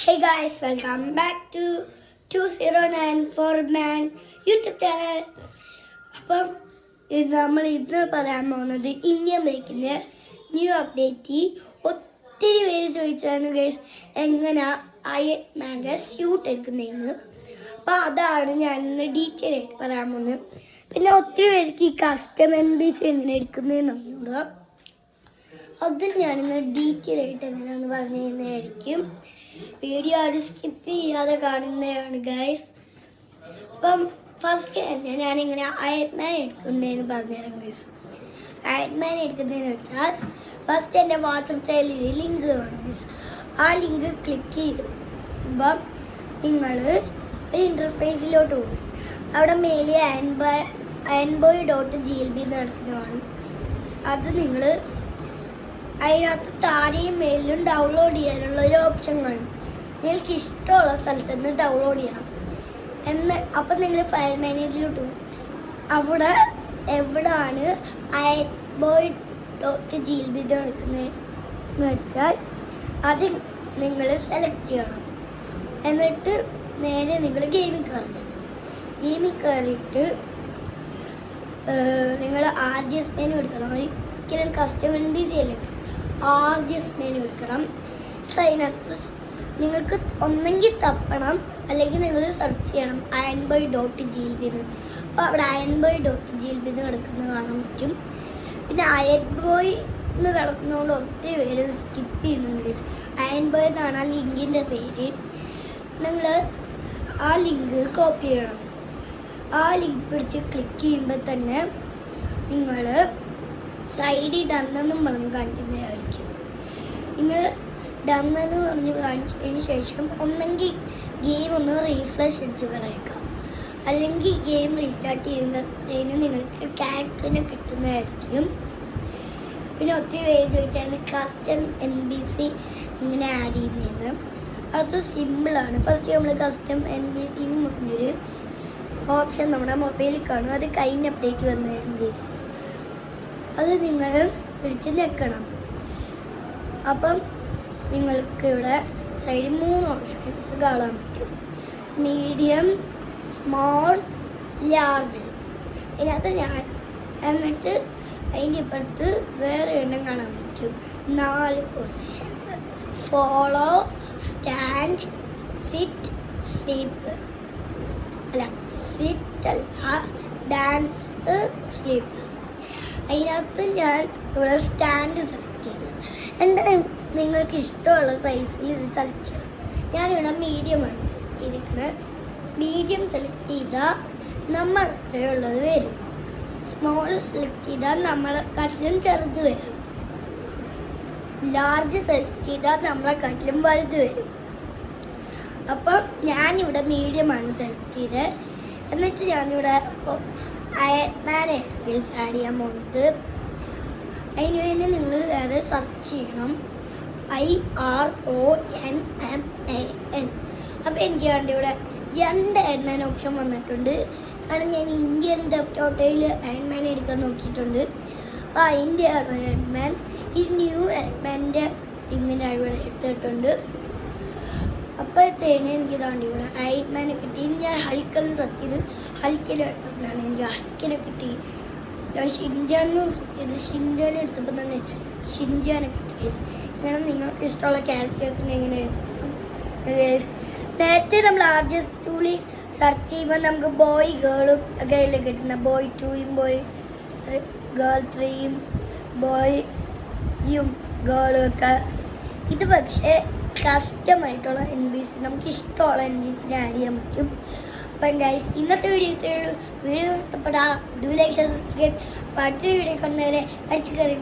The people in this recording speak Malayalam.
Hey guys, welcome back to 2094 Man YouTube channel. അപ്പം നമ്മൾ ഇന്ന് പറയാൻ പോകുന്നത് ഇന്ത്യൻ ബൈക്കിൻ്റെ ന്യൂ അപ്ഡേറ്റ്. ഒത്തിരി പേര് ചോദിച്ചാണ് ഗൈസ് എങ്ങനെ അയൺമാൻ്റെ സ്യൂട്ട് എടുക്കുന്നതെന്ന്. അപ്പോൾ അതാണ് ഞാൻ ഇന്ന് ഡീറ്റെയിൽ ആയിട്ട് പറയാൻ പോകുന്നത്. പിന്നെ ഒത്തിരി പേർക്ക് ഈ കസ്റ്റം NBC എങ്ങനെ എടുക്കുന്നതെന്ന് അറിഞ്ഞൂടാ. അത് ഞാനിന്ന് ഡീറ്റെയിൽ ആയിട്ട് എങ്ങനെയാണ് പറഞ്ഞു തരുന്നതായിരിക്കും. വീഡിയോ ആരും സ്കിപ്പ് ചെയ്യാതെ കാണുന്നതാണ് ഗൈസ്. അപ്പം ഫസ്റ്റ് തന്നെ ഞാനിങ്ങനെ അയൺമാൻ എടുക്കുന്നതെന്ന് പറഞ്ഞുതരാം ഗൈസ്. അയൺമാൻ എടുക്കുന്നതെന്ന് വെച്ചാൽ ഫസ്റ്റ് എൻ്റെ വാട്സപ്പ് ലിങ്ക് കാണും ഗൈസ്. ആ ലിങ്ക് ക്ലിക്ക് ചെയ്യുമ്പം നിങ്ങൾ ഇൻ്റർഫേസിലോട്ട് പോകും. അവിടെ മേലെ ANBOY.GLB നടക്കുന്നതാണ്. അത് നിങ്ങൾ അതിനകത്ത് താഴെയും മേലിലും ഡൗൺലോഡ് ചെയ്യാനുള്ള ഒരു ഓപ്ഷൻ കാണും. നിങ്ങൾക്ക് ഇഷ്ടമുള്ള സ്ഥലത്ത് നിന്ന് ഡൗൺലോഡ് ചെയ്യണം. അപ്പം നിങ്ങൾ ഫയൽ മാനേജറിലോട്ട് പോകും. അവിടെ എവിടെയാണ് ANBOY.GLB നടക്കുന്നതെന്ന് വെച്ചാൽ അത് നിങ്ങൾ സെലക്ട് ചെയ്യണം. എന്നിട്ട് നേരെ നിങ്ങൾ ഗെയിമിൽ കയറണം. ഗെയിമിൽ കയറിയിട്ട് നിങ്ങൾ RGS മെനു എടുക്കണം. ഒരിക്കലും കസ്റ്റം NBC അല്ലേ, RGS മെനു എടുക്കണം. അതിനകത്ത് നിങ്ങൾക്ക് ഒന്നെങ്കിൽ തപ്പണം, അല്ലെങ്കിൽ നിങ്ങൾ സെർച്ച് ചെയ്യണം ANBOY.GLB എന്ന്. അപ്പോൾ അവിടെ ANBOY.GLB എന്ന് കിടക്കുന്നത് കാണാൻ പറ്റും. പിന്നെ ANBOY എന്ന് കിടക്കുന്നതുകൊണ്ട് ഒത്തിരി പേര് സ്കിപ്പ് ചെയ്യുന്നുണ്ട്. ANBOY എന്നാണ് ആ ലിങ്കിൻ്റെ പേര്. നിങ്ങൾ ആ ലിങ്ക് കോപ്പി ചെയ്യണം. ആ ലിങ്ക് പിടിച്ച് ക്ലിക്ക് ചെയ്യുമ്പോൾ തന്നെ നിങ്ങൾ സൈഡിൽ ഡന്നെന്നും പറഞ്ഞ് കാണിക്കുന്നതായിരിക്കും. നിങ്ങൾ ഡന്നെന്ന് പറഞ്ഞ് കാണിച്ചതിന് ശേഷം ഒന്നെങ്കിൽ ഗെയിം ഒന്ന് റീഫ്രഷ് അടിച്ച് കളയേക്കാം, അല്ലെങ്കിൽ ഗെയിം റീസ്റ്റാർട്ട് ചെയ്യുന്നതിന് നിങ്ങൾക്ക് ക്യാരക്ടറിനെ കിട്ടുന്നതായിരിക്കും. പിന്നെ ഒത്തിരി പേര് ചോദിച്ചാൽ കസ്റ്റം NBC ഇങ്ങനെ ആഡ് ചെയ്യുന്നതെന്ന്. അത് സിമ്പിളാണ്. ഫസ്റ്റ് നമ്മൾ കസ്റ്റം NBC എന്ന് പറഞ്ഞൊരു ഓപ്ഷൻ നമ്മുടെ മൊബൈലിൽ കാണും. അത് കഴിഞ്ഞ അപ്ഡേറ്റ് വന്നതായിരുന്നു. അത് നിങ്ങൾ പിടിച്ച് ഞെക്കണം. അപ്പം നിങ്ങൾക്ക് ഇവിടെ സൈഡിൽ 3 ഓപ്ഷൻസ് കാണാൻ പറ്റും: മീഡിയം, സ്മോൾ, ലാർജ്. ഇതിനകത്ത് എന്നിട്ട് അതിൻ്റെ ഇപ്പുറത്ത് വേറെ എണ്ണം കാണാൻ പറ്റും. 4 positions: follow, stand, sit, sleep. അല്ല, സിറ്റ് അല്ല, ഡാൻസ്, സ്ലീപ്പ്. അതിനകത്ത് ഞാൻ ഇവിടെ സ്റ്റാൻഡ് സെലക്ട് ചെയ്തു. എന്തായാലും നിങ്ങൾക്ക് ഇഷ്ടമുള്ള സൈസിൽ ഇത് സെലക്ട് ചെയ്യണം. ഞാനിവിടെ മീഡിയമാണ് ഇരിക്കുന്നത്. മീഡിയം സെലക്ട് ചെയ്താൽ നമ്മൾ അത്രയുള്ളത് വരും. സ്മോൾ സെലക്ട് ചെയ്താൽ നമ്മളെക്കാട്ടിലും ചെറുത് വരും. ലാർജ് സെലക്ട് ചെയ്താൽ നമ്മളെക്കാട്ടിലും വലുത് വരും. അപ്പം ഞാനിവിടെ മീഡിയമാണ് സെലക്ട് ചെയ്തത്. എന്നിട്ട് ഞാനിവിടെ അയൺമാനെ ആഡ് ചെയ്യാൻ പോകുന്നത്. അതിന് വേണ്ടി നിങ്ങൾ വേറെ സെർച്ച് ചെയ്യണം IRONMAN. അപ്പോൾ എനിക്ക് കണ്ട് ഇവിടെ 2 അയൺമാൻ ഓപ്ഷൻ വന്നിട്ടുണ്ട്. കാരണം ഞാൻ ഇന്ത്യൻ ഡെസ്ക്ടോപ്പിൽ അയൺമാൻ എടുക്കാൻ നോക്കിയിട്ടുണ്ട്. അപ്പോൾ അതിൻ്റെ അയൺമാൻ ഈ ന്യൂ അയൺമാൻ്റെ ഇങ്ങനെ ഇവിടെ എടുത്തിട്ടുണ്ട്. അപ്പോഴത്തേന് എനിക്ക് ഇതാണ്ട് ഇവിടെ അയൺമാനെ കിട്ടി. ഞാൻ ഹൽക്കെന്ന് സെർച്ച് ചെയ്ത് ഹൽക്കിനെ എടുത്തപ്പോഴാണ് എനിക്ക് ഹൽക്കിനെ കിട്ടി. ഞാൻ ഷിൻജാനും സെർച്ച് ചെയ്ത് ഷിൻജാനെ എടുത്തപ്പോൾ തന്നെ ഷിൻജാനെ കിട്ടി. ഇങ്ങനെ നിങ്ങൾക്ക് ഇഷ്ടമുള്ള ക്യാരക്ടേഴ്സിനെ എങ്ങനെ നേരത്തെ നമ്മൾ RGS ടൂളിൽ സെർച്ച് ചെയ്യുമ്പോൾ നമുക്ക് ബോയ് ഗേളും ഒക്കെ കിട്ടുന്ന ബോയ് 2യും ബോയ് ഗേൾ 3യും ബോയും ഗേളും ഒക്കെ. ഇത് പക്ഷേ കസ്റ്റമായിട്ടുള്ള NBC നമുക്ക് ഇഷ്ടമുള്ള NBC ആഡ് ചെയ്യാൻ പറ്റും. അപ്പം ഗൈസ്, ഇന്നത്തെ വീഡിയോ ഇഷ്ടപ്പെടാം. Do like, subscribe. അടുത്ത വീഡിയോ കണ്ടവരെ അടിച്ചു കയറി.